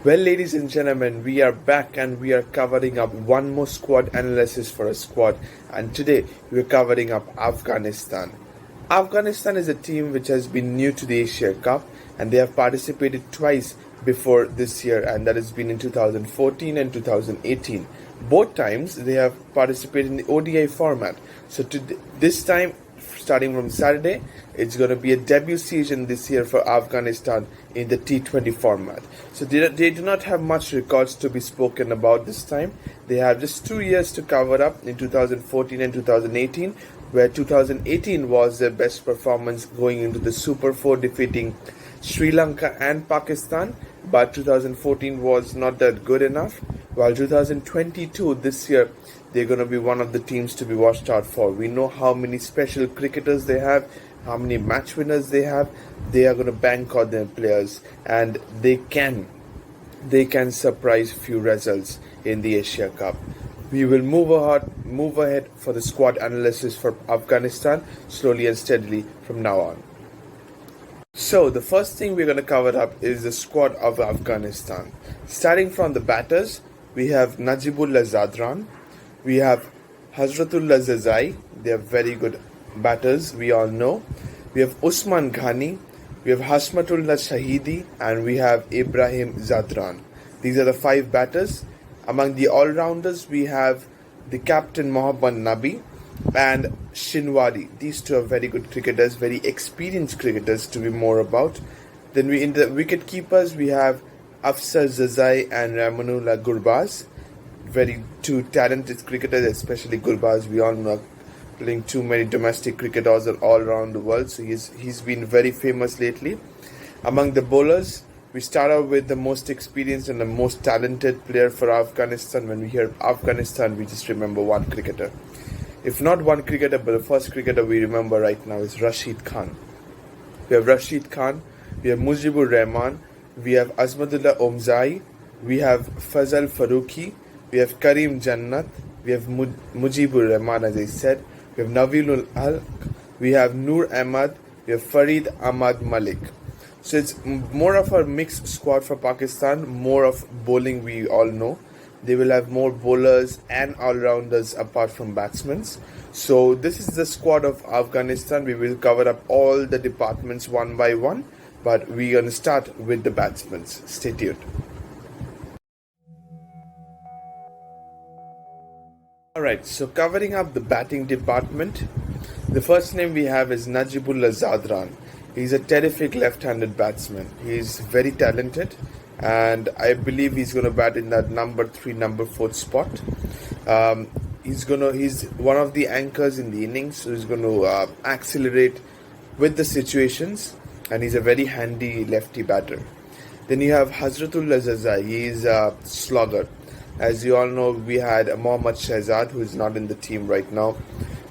Well, ladies and gentlemen, we are back and we are covering up one more squad analysis for a squad. And today we're covering up Afghanistan. Afghanistan is a team which has been new to the Asia Cup and they have participated twice before this year, and that has been in 2014 and 2018. Both times they have participated in the ODI format. So this time, starting from Saturday, it's going to be a debut season this year for Afghanistan in the T20 format. So they do not have much records to be spoken about this time. They have just 2 years to cover up in 2014 and 2018, where 2018 was their best performance going into the Super 4, defeating Sri Lanka and Pakistan, but 2014 was not that good enough. While 2022, this year, they're going to be one of the teams to be watched out for. We know how many special cricketers they have, how many match winners they have. They are going to bank on their players, and they can surprise few results in the Asia Cup. We will move ahead for the squad analysis for Afghanistan slowly and steadily from now on. So the first thing we're going to cover up is the squad of Afghanistan. Starting from the batters, we have Najibullah Zadran, we have Hazratullah Zazai. They are very good batters, we all know. We have Usman Ghani, we have Hasmatullah Shahidi, and we have Ibrahim Zadran. These are the 5 batters. Among the all-rounders, we have the captain Mohammad Nabi and Shinwari. These two are very good cricketers, very experienced cricketers to be more about. Then in the wicket keepers, we have Afsar Zazai and Ramanullah Gurbaz. Very two talented cricketers, especially Gurbaz. We all know playing too many domestic cricket all around the world, so he's been very famous lately. Among the bowlers, we start out with the most experienced and the most talented player for Afghanistan. When we hear Afghanistan, we just remember one cricketer. If not one cricketer, but the first cricketer we remember right now is Rashid Khan. We have Rashid Khan, we have Mujibur Rahman, we have Azmadullah Omzai, we have Fazal Farooqi, we have Karim Jannat, we have Mujibur Rahman, as I said, we have Navilul Alq, we have Noor Ahmad, we have Farid Ahmad Malik. So it's more of a mixed squad for Pakistan, more of bowling we all know. They will have more bowlers and all-rounders apart from batsmen. So this is the squad of Afghanistan. We will cover up all the departments one by one, but we're going to start with the batsmen. Stay tuned. Alright, so covering up the batting department, the first name we have is Najibullah Zadran. He's a terrific left-handed batsman. He's very talented, and I believe he's going to bat in that number 3, number 4 spot. He's one of the anchors in the innings, so he's going to accelerate with the situations, and he's a very handy lefty batter. Then you have Hazratullah Zazai. He's a slogger. As you all know, we had Mohammad Shahzad, who is not in the team right now.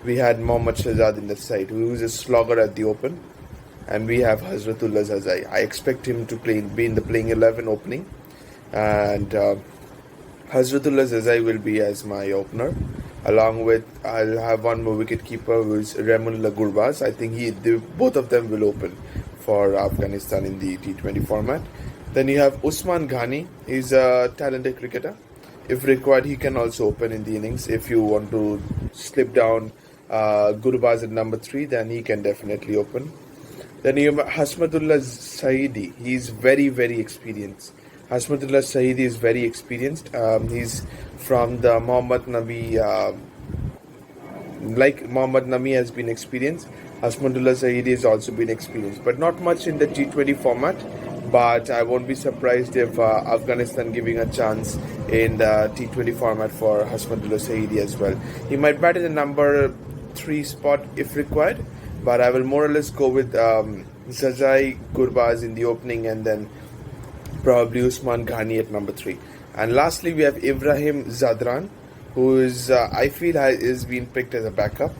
We had Mohammad Shahzad in the side, who is a slogger at the open. And we have Hazratullah Zazai. I expect him to be in the playing 11 opening. And Hazratullah Zazai will be as my opener. Along with, I'll have one more wicket keeper, who is Ramanullah Gurbaz. I think both of them will open for Afghanistan in the T20 format. Then you have Usman Ghani. He's a talented cricketer. If required, he can also open in the innings. If you want to slip down Gurbaz at number 3, then he can definitely open. Then you have Hasmatullah Shahidi. He's very, very experienced. Hasmatullah Shahidi is very experienced. He's from the Mohammad Nabi. Like Mohammad Nabi has been experienced, Hasmatullah Shahidi has also been experienced. But not much in the T20 format. But I won't be surprised if Afghanistan giving a chance in the T20 format for Hasmatullah Shahidi as well. He might bat in the number 3 spot if required. But I will more or less go with Zazai Gurbaz in the opening, and then probably Usman Ghani at number 3. And lastly, we have Ibrahim Zadran, who is, I feel, is being picked as a backup.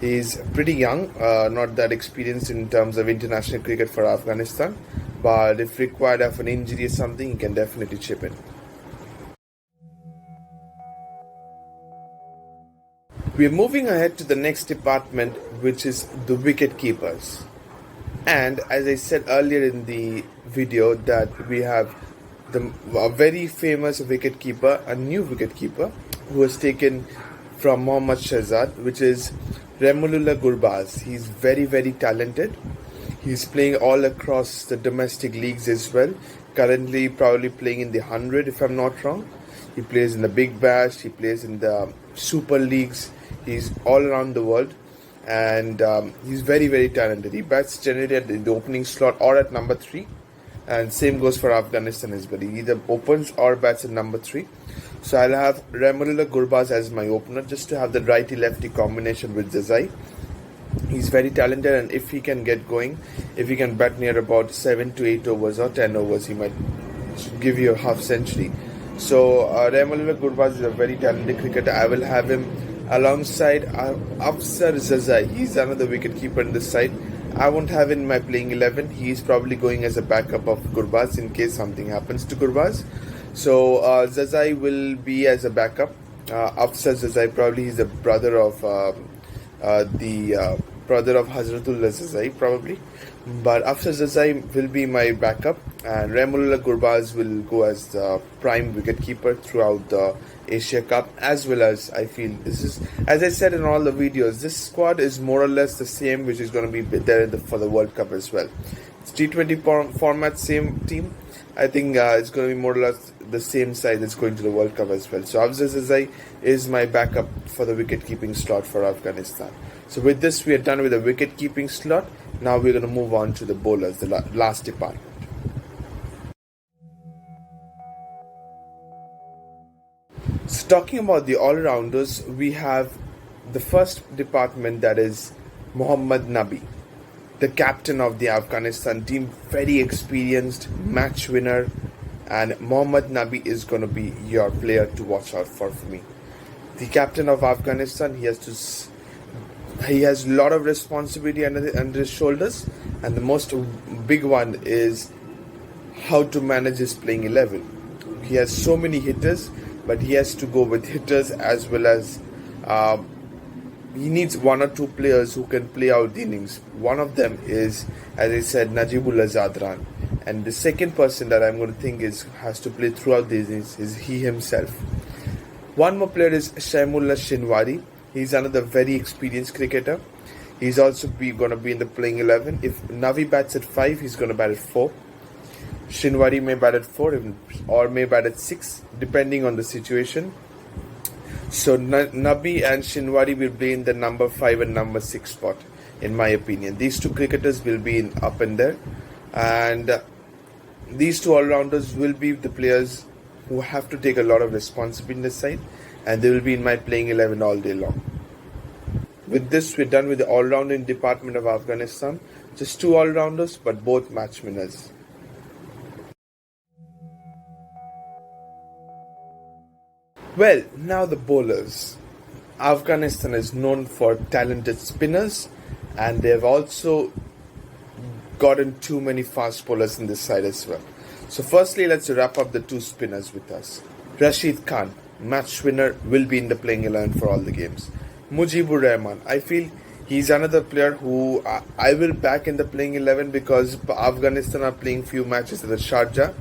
He's pretty young, not that experienced in terms of international cricket for Afghanistan. But if required of an injury or something, he can definitely chip in. We are moving ahead to the next department, which is the wicket keepers. And as I said earlier in the video, that we have a very famous wicket keeper, a new wicket keeper who was taken from Mohammad Shahzad, which is Remulullah Gurbaz. He's very, very talented. He's playing all across the domestic leagues as well. Currently, probably playing in the 100, if I'm not wrong. He plays in the Big Bash. He plays in the Super Leagues. He's all around the world, and he's very, very talented. He bats generally at the opening slot or at number 3, and same goes for Afghanistan as well. He either opens or bats at number 3. So I'll have Remulullah Gurbaz as my opener, just to have the righty-lefty combination with Zazai. He's very talented, and if he can get going, if he can bat near about 7 to 8 overs or 10 overs, he might give you a half century. So Remulullah Gurbaz is a very talented cricketer. I will have him alongside Afsar Zazai. He's another wicket keeper in this side. I won't have him in my playing 11. He's probably going as a backup of Gurbaz in case something happens to Gurbaz. So Zazai will be as a backup. Afsar Zazai, probably he's the brother of Hazratullah Zazai, probably. But Afsar Zazai will be my backup, and Remulullah Gurbaz will go as the prime wicketkeeper throughout the Asia Cup, as well as I feel this is, as I said in all the videos, this squad is more or less the same, which is going to be there for the World Cup as well. It's T20 format, same team. I think it's going to be more or less the same side that's going to the World Cup as well. So Afzal Zazai is my backup for the wicket-keeping slot for Afghanistan. So with this, we are done with the wicket-keeping slot. Now we're going to move on to the bowlers, the last department. So talking about the all-rounders, we have the first department, that is Mohammad Nabi, the captain of the Afghanistan team, very experienced match winner, and Mohammad Nabi is going to be your player to watch out for me. The captain of Afghanistan, he has a lot of responsibility under his shoulders, and the most big one is how to manage his playing 11. He has so many hitters, but he has to go with hitters as well as he needs one or two players who can play out the innings. One of them is, as I said, Najibullah Zadran. And the second person that I'm going to think has to play throughout the innings is he himself. One more player is Shaimullah Shinwari. He's another very experienced cricketer. He's also going to be in the playing 11. If Navi bats at 5, he's going to bat at 4. Shinwari may bat at 4 or may bat at 6, depending on the situation. So Nabi and Shinwari will be in the number 5 and number 6 spot, in my opinion. These two cricketers will be up and there. And these two all-rounders will be the players who have to take a lot of responsibility in this side, and they will be in my playing 11 all day long. With this, we're done with the all-rounding department of Afghanistan. Just two all-rounders, but both match winners. Well, now the bowlers. Afghanistan is known for talented spinners, and they have also gotten too many fast bowlers in this side as well. So firstly, let's wrap up the two spinners with us. Rashid Khan, match winner, will be in the playing 11 for all the games. Mujibur Rahman, I feel he's another player who I will back in the playing 11 because Afghanistan are playing few matches at the Sharjah.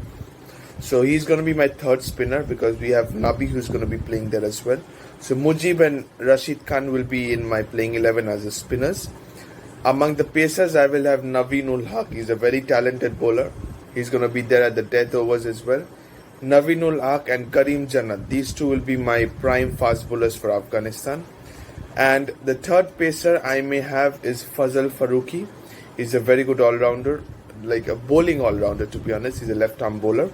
So he's going to be my third spinner because we have Nabi who's going to be playing there as well. So Mujib and Rashid Khan will be in my playing 11 as the spinners. Among the pacers, I will have Naveen-ul Haq. He's a very talented bowler. He's going to be there at the death overs as well. Naveen-ul Haq and Karim Jannat. These two will be my prime fast bowlers for Afghanistan. And the third pacer I may have is Fazal Farooqi. He's a very good all-rounder, like a bowling all-rounder to be honest. He's a left-arm bowler.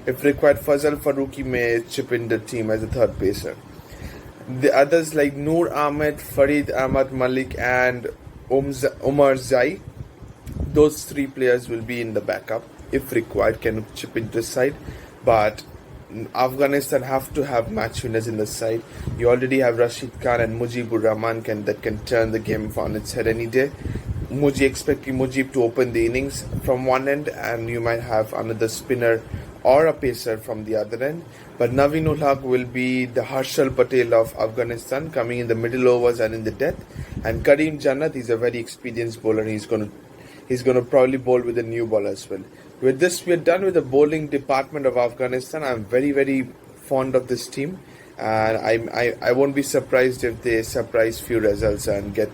If required, Fazal Farooqi may chip in the team as a third pacer. The others like Noor Ahmed, Farid Ahmad Malik and Omar Zai, those three players will be in the backup. If required, can chip into the side. But Afghanistan have to have match winners in the side. You already have Rashid Khan and Mujibur Rahman that can turn the game on its head any day. Expecting Mujib to open the innings from one end, and you might have another spinner or a pacer from the other end. But Naveen-ul Haq will be the Harshal Patel of Afghanistan, coming in the middle overs and in the death. And Karim Jannat is a very experienced bowler. He's going to probably bowl with a new ball as well. With this, we are done with the bowling department of Afghanistan. I'm very, very fond of this team, and I won't be surprised if they surprise few results and get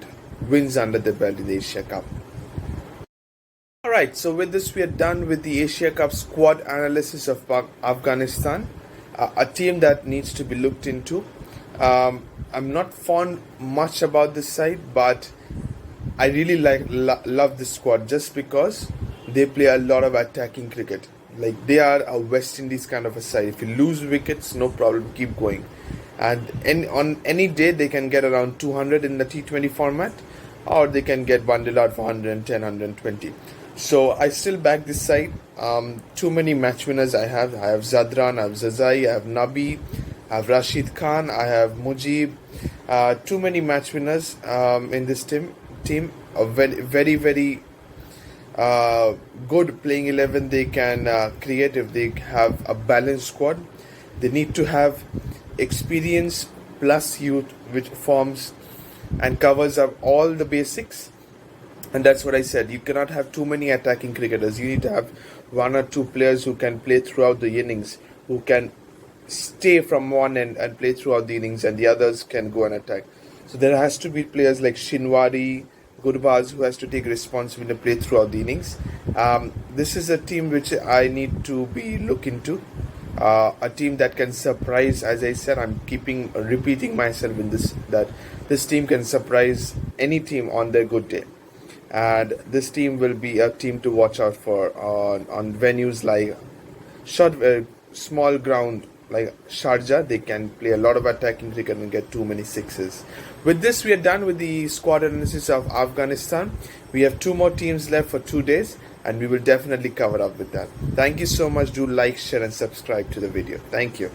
wins under the belt in the Asia Cup. Alright, so with this, we are done with the Asia Cup squad analysis of Afghanistan, a team that needs to be looked into. I'm not fond much about this side, but I really love this squad just because they play a lot of attacking cricket. Like, they are a West Indies kind of a side. If you lose wickets, no problem, keep going. And on any day, they can get around 200 in the T20 format, or they can get bundled out for 110, 120. So I still back this side. Too many match winners I have. I have Zadran, I have Zazai, I have Nabi, I have Rashid Khan, I have Mujib. Too many match winners in this team. A very, very good playing 11 they can create if they have a balanced squad. They need to have experience plus youth, which forms and covers up all the basics. And that's what I said. You cannot have too many attacking cricketers. You need to have one or two players who can play throughout the innings, who can stay from one end and play throughout the innings, and the others can go and attack. So there has to be players like Shinwari, Gurbaz, who has to take responsibility and play throughout the innings. This is a team which I need to be look into. A team that can surprise, as I said, I'm repeating myself in this, that this team can surprise any team on their good day. And this team will be a team to watch out for on venues like small ground like Sharjah. They can play a lot of attacking cricket and get too many sixes. With this, we are done with the squad analysis of Afghanistan. We have 2 more teams left for 2 days, and we will definitely cover up with that. Thank you so much. Do like, share, and subscribe to the video. Thank you.